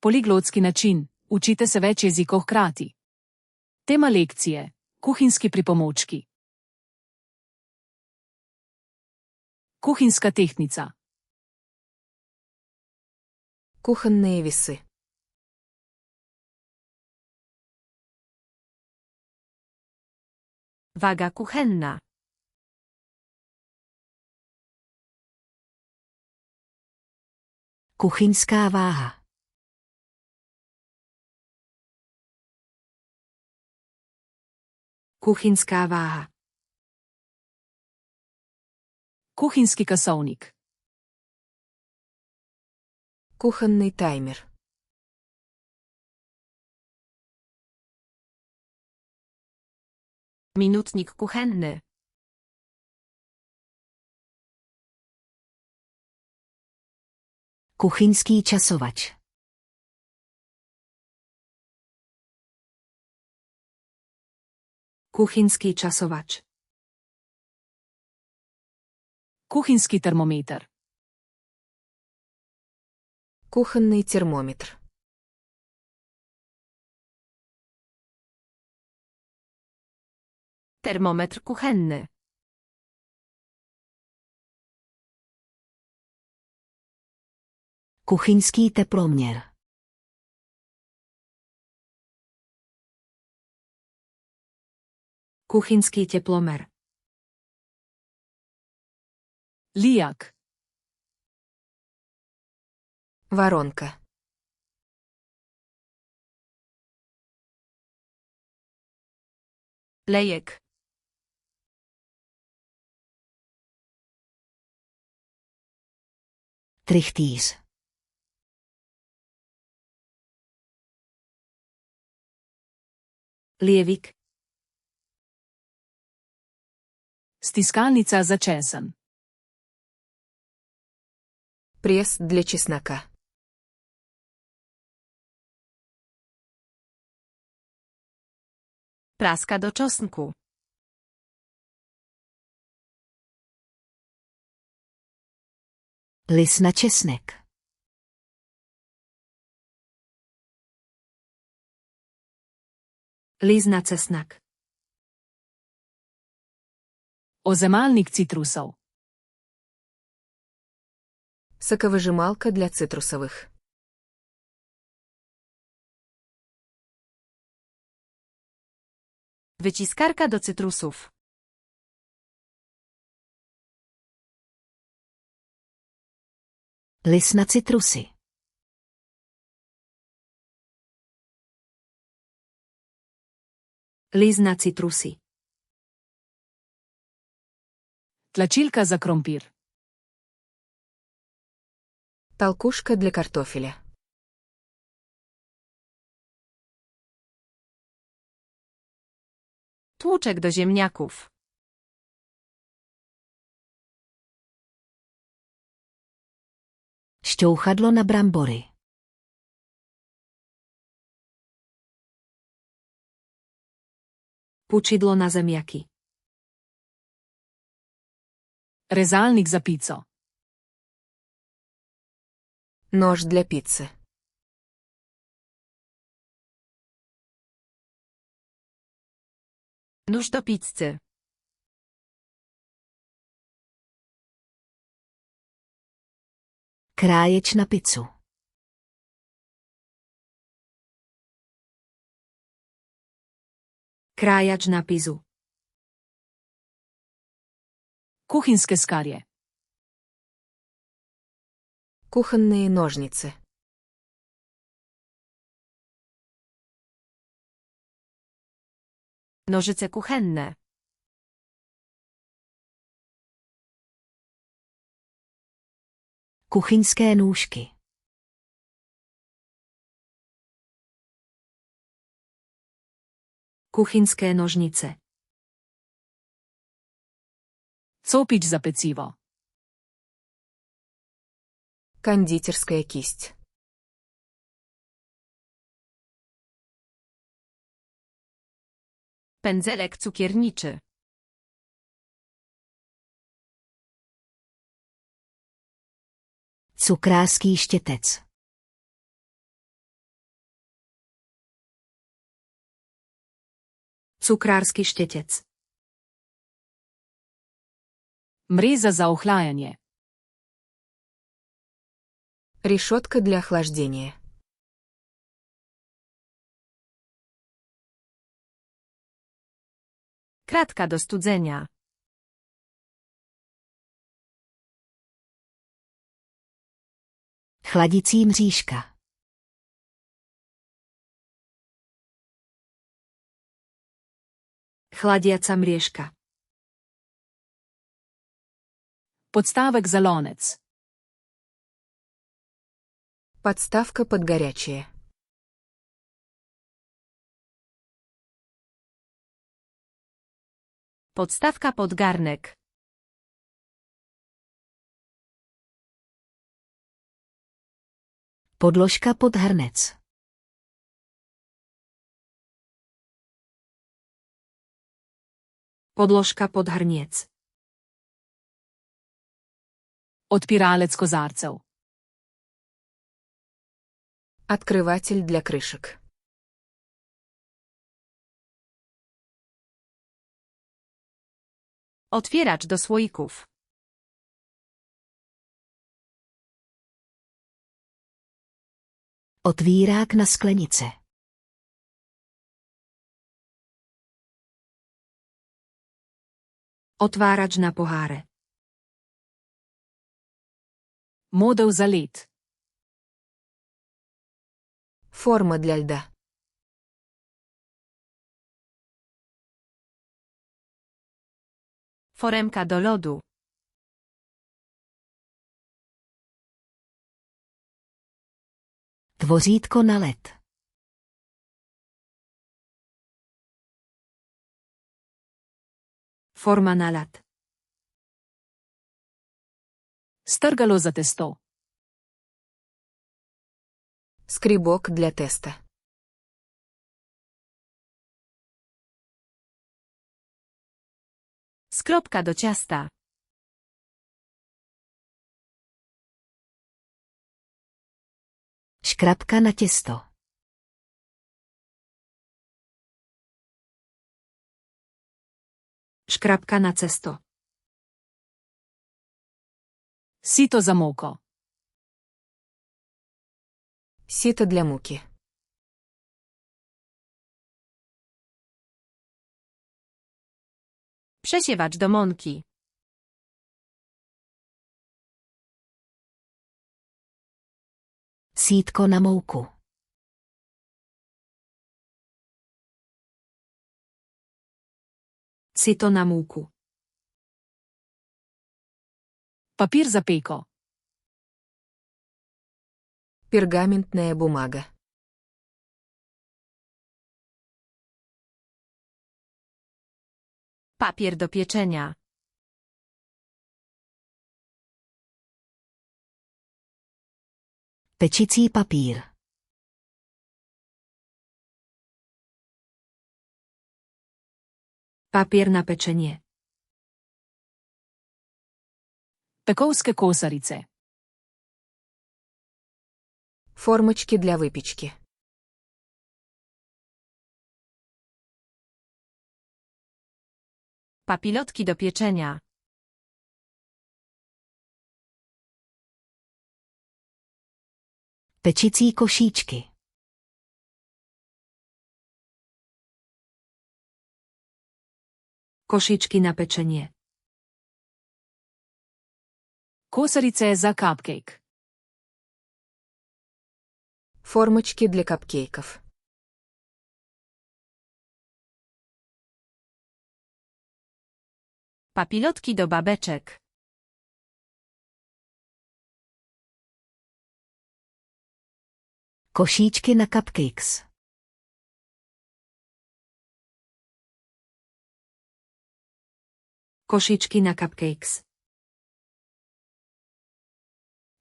Poliglotski način, učite se več jezikov hkrati. Tema lekcije, kuhinjski pripomočki. Kuhinjska tehtnica. Кухонные весы. Waga kuchenna. Kuchyňská váha. Kuchyňská váha. Kuhinjski kasovnik. Кухонный таймер. Minutnik kuchenny. Kuchyňský časovač. Kuchyňský časovač. Kuhinjski termometer. Кухонный термометр. Termometr kuchenny. Kuchyňský teploměr. Kuchyňský teplomer. Lijak. Воронка. Lejek. Trichtýř. Lievik. Stiskalnica za česen. Пресс для чеснока. Praska do czosnku. Lis na česnek. Liz na cesnak. Ozemalnik citrusov. Соковыжималка для цитрусовых. Wyciskarka do cytrusów. Lis na citrusy. Liz na citrusy. Tlačilka za krompir. Толкушка для картофеля. Tłuczek do ziemniaków. Šťouchadlo na brambory. Pučidlo na zemiaki. Rezalnik za pico. Нож для пиццы. Nóż do pizzy. Kráječ na pizzu. Krájač na pizu. Kuhinjske skarje. Кухонные ножницы. Nożyce kuchenne. Kuchyňské nůžky. Kuchyňské nożnice. Copič za pecivo. Кондитерская кисть. Pędzelek cukierniczy. Cukrářský štětec. Cukrársky štetec. Mreza za ohlajanje. Решетка для охлаждения. Kratka do studzenia. Chladicí mřížka. Chladiaca mriežka. Podstavek za lonec. Подставка под горячее. Podstawka pod garnek. Podložka pod hrnec. Podložka pod hrniec. Odpiralec kozarcev. Открыватель для крышек. Otwieracz do słoików. Otvírák na sklenice. Otwáracz na poháre. Modeł za led. Форма для льда. Foremka do lodu. Tvořítko na led. Forma na lad. Strgalo za testo. Скребок для теста. Skrobka do ciasta. Škrabka na těsto. Szkrabka na cesto. Sito za moko. Сито для муки. Przesiewacz do mąki. Sítko na mouku. Sito na múku. Papir za peko. Пергаментная бумага. Papier do pieczenia. Pečicí papír. Papier na pieczenie. Pekovske kosarice. Формочки для выпечки. Papilotki do pieczenia. Pečicí košíčky. Košički na pieczenie. Kosarice za cupcake. Формочки для капкейков. Papilotki do babeczek. Košíčky na cupcakes. Košički na cupcakes.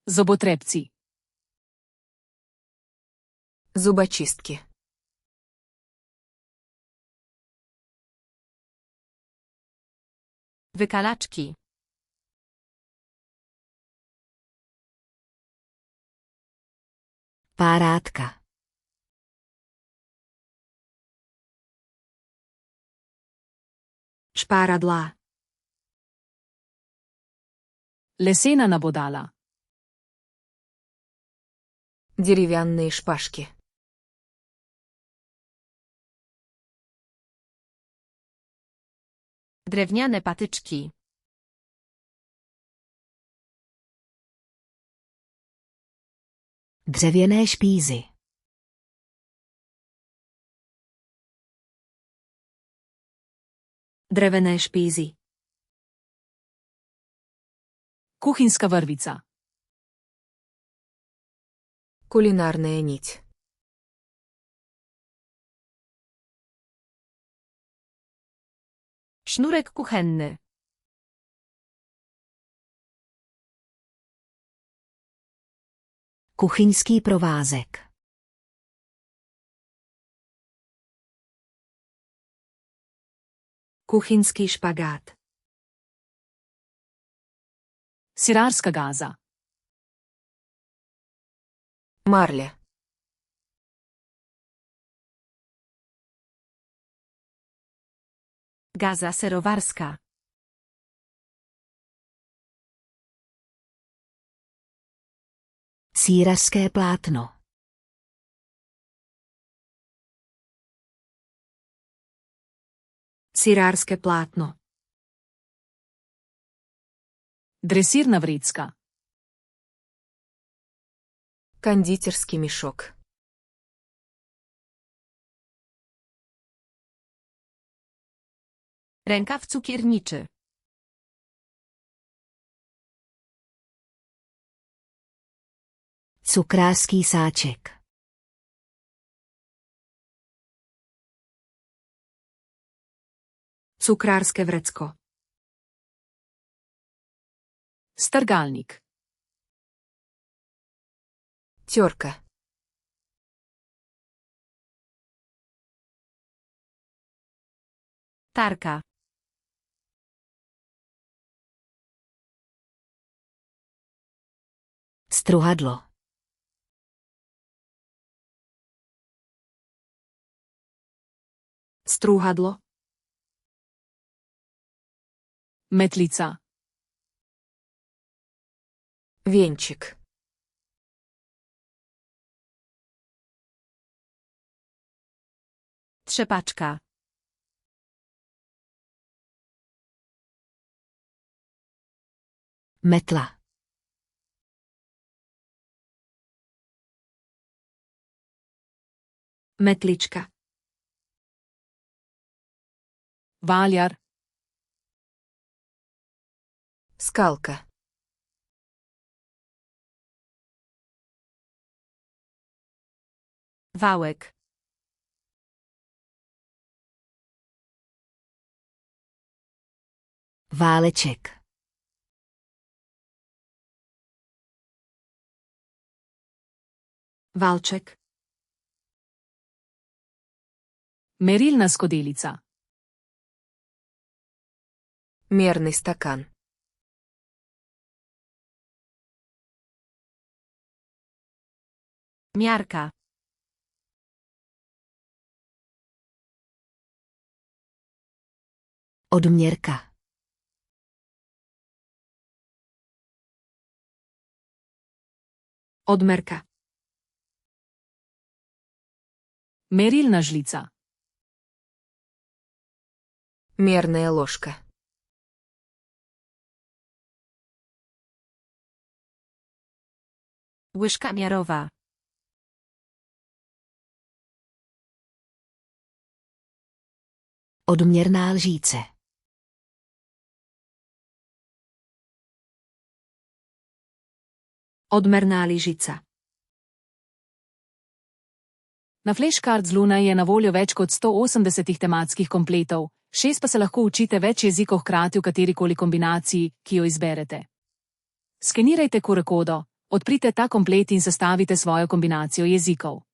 Zobotrebci. Зубочистки. Wykalaczki. Párátka. Špáradlá. Lesena nabodala. Деревянные шпажки. Drewniane patyczki. Dřevěné špízy. Drevené špízy. Kuhinska vrvica. Кулинарная нить. Sznurek kuchenny. Kuchyňský provázek. Kuchyňský špagát. Sirarska gaza. Марля. Gaza serowarska. Sýrařské plátno. Sirářské plátno. Dresirna vricka. Кондитерский мешок. Rękaw cukierniczy. Cukrářský sáček. Cukrářské vrecko. Strgalnik. Терка. Tarka. Struhadlo. Strúhadlo. Metlica. Венчик. Trzepaczka. Metla. Metlička. Valjar. Скалка. Wałek. Váleček. Walczek. Merilna skodelica. Мерный стакан. Miarka. Odměrka. Odmerka. Merilna žlica. Мерная ложка. Łyżka miarowa. Odměrná lžíce. Odmerná lyžica. Na Flashcards Luna je na voljo več kot 180 tematskih kompletov, 6 pa se lahko učite več jezikov hkrati v katerikoli kombinaciji, ki jo izberete. Skenirajte QR kodo, odprite ta komplet in sestavite svojo kombinacijo jezikov.